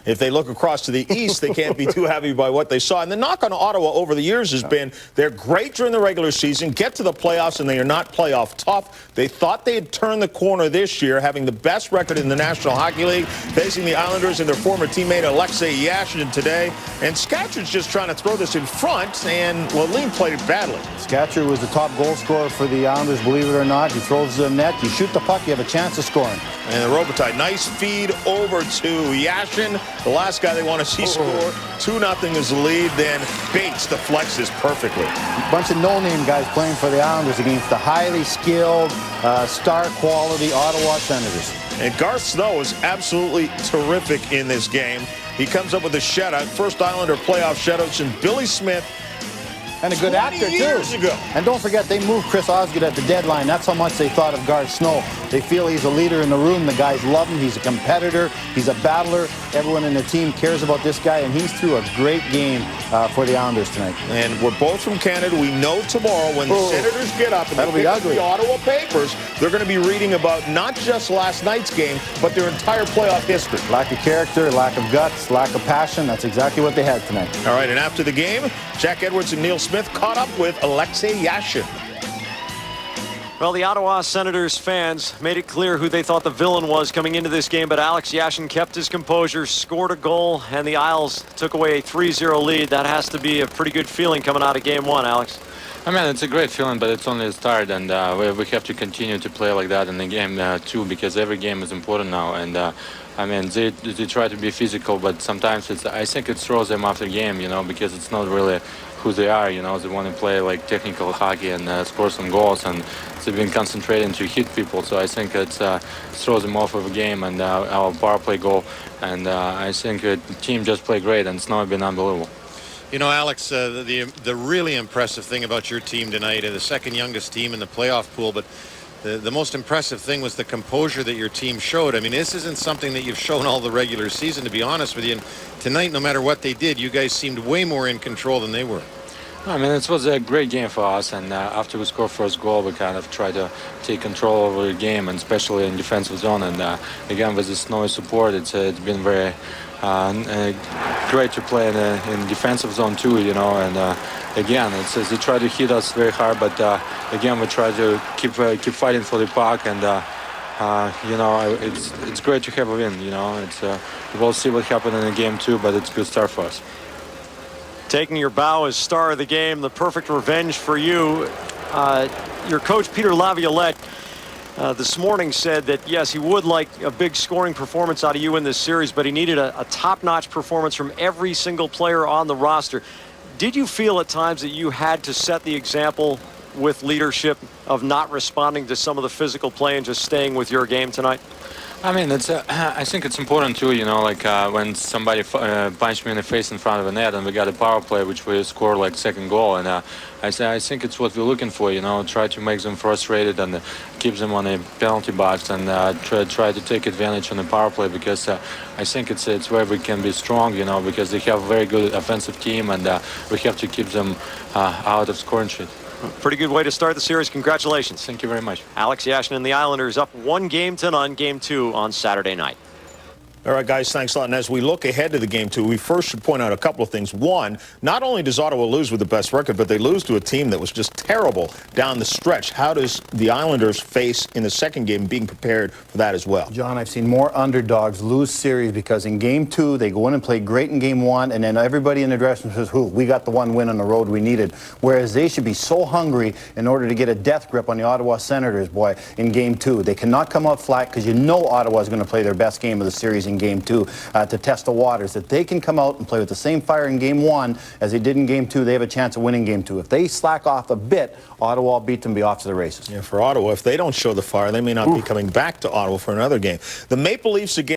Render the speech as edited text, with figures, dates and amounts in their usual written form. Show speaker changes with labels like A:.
A: if they look across to the east, they can't be too happy by what they saw. And the knock on Ottawa over the years has been they're great during the regular season, get to the playoffs, and they are not playoff tough. They thought they had turned the corner this year, having the best record in the National Hockey League, facing the Islanders and their former teammate Alexei Yashin today. And Scatcher's just trying to throw this in front, and Lalime played it badly.
B: Scatcher was the top goal scorer for the Islanders, believe it or not. He throws the net, you shoot the puck, you have a chance of scoring.
A: And the Robitaille, nice feed over to Yashin, the last guy they want to see score. 2-0 is the lead. Then Bates deflects this perfectly.
B: A bunch of no-name guys playing for the Islanders against the highly skilled, star-quality Ottawa Senators.
A: And Garth Snow is absolutely terrific in this game. He comes up with a shutout, first Islander playoff shutout since Billy Smith.
B: And a good actor, too.
A: Ago.
B: And don't forget, they moved Chris Osgood at the deadline. That's how much they thought of Garth Snow. They feel he's a leader in the room. The guys love him. He's a competitor. He's a battler. Everyone in the team cares about this guy, and he's through a great game for the Islanders tonight.
A: And we're both from Canada. We know tomorrow when the Senators get up and they pick up the Ottawa papers, they're going to be reading about not just last night's game, but their entire playoff history.
B: Lack of character, lack of guts, lack of passion. That's exactly what they had tonight.
A: All right, and after the game, Jack Edwards and Neil Smith caught up with Alexei Yashin.
C: Well, the Ottawa Senators fans made it clear who they thought the villain was coming into this game, but Alex Yashin kept his composure, scored a goal, and the Isles took away a 3-0 lead. That has to be a pretty good feeling coming out of Game 1, Alex.
D: I mean, it's a great feeling, but it's only a start, and we have to continue to play like that in the game too, because every game is important now. And I mean, they try to be physical, but sometimes I think it throws them after game, you know, because it's not really who they are, you know. They want to play like technical hockey and score some goals, and they've been concentrating to hit people. So I think it throws them off of a game, and our power play goal. And I think the team just played great, and it's now been unbelievable.
E: You know, Alex, the really impressive thing about your team tonight, the second youngest team in the playoff pool, but the most impressive thing was the composure that your team showed. I mean, this isn't something that you've shown all the regular season, to be honest with you. And tonight, no matter what they did, you guys seemed way more in control than they were.
D: I mean, it was a great game for us, and after we scored first goal, we kind of tried to take control over the game, and especially in defensive zone. And again, with the Snowy support, it's been very great to play in defensive zone too, you know. And again, they try to hit us very hard, but again, we try to keep fighting for the puck, and you know, it's great to have a win. You know, we'll see what happens in the game too, but it's a good start for us.
C: Taking your bow as star of the game, the perfect revenge for you. Your coach, Peter Laviolette, this morning said that, yes, he would like a big scoring performance out of you in this series, but he needed a top-notch performance from every single player on the roster. Did you feel at times that you had to set the example with leadership of not responding to some of the physical play and just staying with your game tonight?
D: I mean, I think it's important too, you know, like when somebody punched me in the face in front of the net and we got a power play, which we scored like second goal. And I think it's what we're looking for, you know, try to make them frustrated and keep them on a penalty box, and try to take advantage on the power play, because I think it's where we can be strong, you know, because they have a very good offensive team, and we have to keep them out of scoring sheet.
C: Pretty good way to start the series. Congratulations.
D: Thank you very much.
C: Alex Yashin and the Islanders up 1-0 Game 2 on Saturday night.
A: All right, guys, thanks a lot. And as we look ahead to the game two, we first should point out a couple of things. One, not only does Ottawa lose with the best record, but they lose to a team that was just terrible down the stretch. How does the Islanders face in the second game, being prepared for that as well?
B: John, I've seen more underdogs lose series because in Game 2, they go in and play great in Game 1, and then everybody in the dressing room says, we got the one win on the road we needed. Whereas they should be so hungry in order to get a death grip on the Ottawa Senators, boy, in Game 2. They cannot come out flat, because you know Ottawa is going to play their best game of the series in Game 2 to test the waters. That they can come out and play with the same fire in Game 1 as they did in Game 2, they have a chance of winning Game 2. If they slack off a bit, Ottawa will beat them, be off to the races.
A: Yeah, for Ottawa, if they don't show the fire, they may not be coming back to Ottawa for another game. The Maple Leafs again.